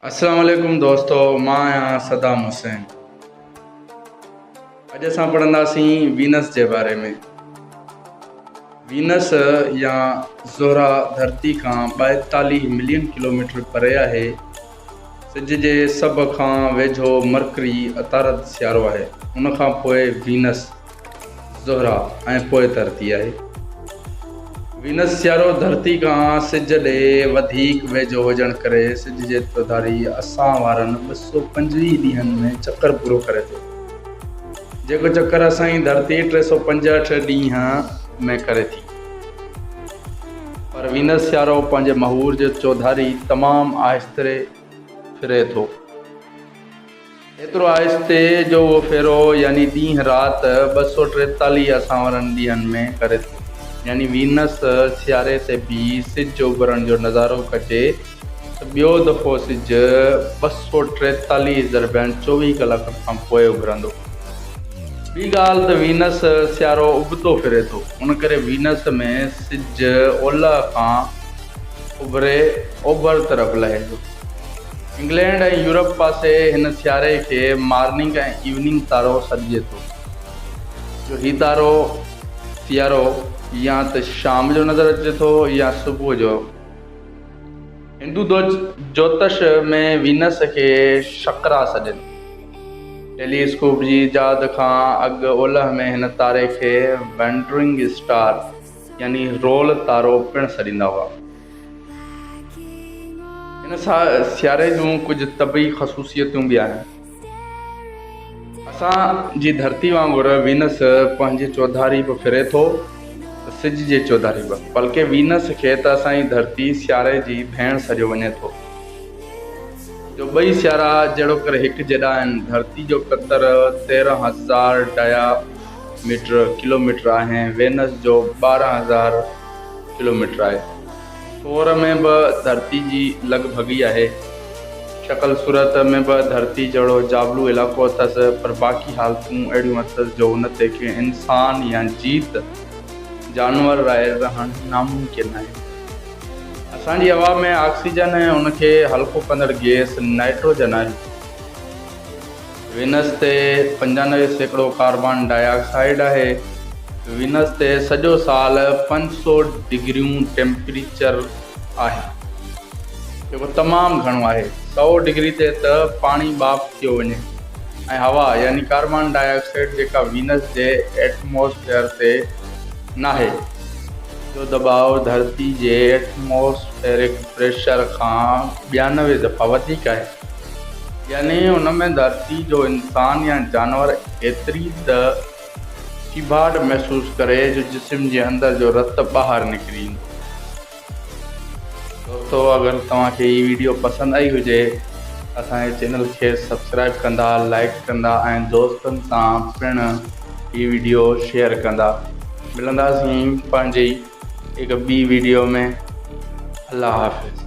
अस्सलाम वालेकुम दोस्तों, मां आहियां सदाम हुसैन। अॼु असां पढ़ंदासीं वीनस जे बारे में। वीनस या ज़ोहरा धरती खां 42 मिलियन किलोमीटर परे आहे। सिज जे सभ खां वेझो मरकरी अतारद सियारो आहे, उन खां पोइ वीनस, ज़ोहरा ऐं पोइ धरती आहे। वीनस सियारो धरती खां सिज ॾे वधीक वेझो हुजण करे सिज जे चौधारी असां वारनि 225 ॾींहंनि में चकर पूरो करे थो, जेको चकर असांजी धरती 365 ॾींहं में करे थी। पर वीनस सियारो पंहिंजे महूर जे चौधारी तमामु आहिस्ते फिरे थो, एतिरो आहिस्ते जो उहो फेरो यानी ॾींहुं राति 243 असां वारनि ॾींहंनि में करे थो। यानी वीनस सियारे ते बि सिज उभरण जो नज़ारो कजे त ॿियो दफ़ो सिज 243 दरमियान 24 कलाकनि खां पोइ उभरंदो। ॿी ॻाल्हि त वीनस सियारो उबतो फिरे थो, उन करे वीनस में सिज ओलह खां उभरे ओभर तरफ़ लहे थो। इंग्लैंड ऐं यूरोप पासे हिन सियारे खे मॉर्निंग ऐं इवनिंग तारो सॾिजे थो, जो हीउ तारो सियारो या त शाम जो नज़र अचे थो या सुबुह जो। हिंदू ज्योतिष में वीनस खे शकरा सॾनि। टेलीस्कोप जी इजाद खां अॻु ओलह में हिन तारे खे वेंडरिंग स्टार यानी रोल तारो पिणु सॾींदा हुआ। हिन सियारे जूं कुझु तबी ख़सूसियतूं बि आहिनि। असांजी धरती वांगुरु वीनस पंहिंजी चौधारी बि फिरे थो, सिज जे चौधारी बि, बल्कि वीनस खे त असांजी धरती सियारे जी भेण सॾियो वञे थो, जो ॿई सियारा जहिड़ो करे हिकु जहिड़ा आहिनि। धरती जो क़तर 13,000 किलोमीटर आहे, वीनस जो 12,000 किलोमीटर आहे। तौर में बि धरती जी लॻभॻि आहे, शक्ल सूरत में बि धरती जहिड़ो जाबलू इलाइक़ो अथसि, पर बाक़ी हालतूं अहिड़ियूं अथसि जो उन ते के इंसान या जीत जानवर रहणु नामुमकिन आहे। असांजी हवा में ऑक्सीजन ऐं उनखे हल्को कंदड़ गैस नाइट्रोजन आहे। वीनस ते 95% कार्बन डाइऑक्साइड आहे। वीनस ते सॼो साल 500 डिग्रियूं टेम्परेचर आहे, जेको तमामु घणो आहे। 100 डिग्री ते त पाणी बाफ़ थियो वञे, ऐं हवा यानी कार्बन डाइऑक्साइड जेका वीनस जे एटमॉस्फेयर ते नाहे, जो दबाव धरती जे एटमॉस्फेरिक प्रेशर खां 92 दफ़ा वधीक आहे। यानी उन में धरती जो इंसान या जानवर एतिरी त चिभाट महसूसु करे जो जिस्म जे अंदरि जो रत ॿाहिरि निकिरी ईंदो। दोस्तों, अगरि तव्हांखे हीअ वीडियो पसंदि आई हुजे, असांजे चैनल खे सब्सक्राइब कंदा, लाइक कंदा ऐं दोस्तनि सां पिणु हीअ वीडियो शेयर कंदा। मिलंदासीं पंहिंजी हिकु ॿी वीडियो में। अल्लाह हाफ़िज़।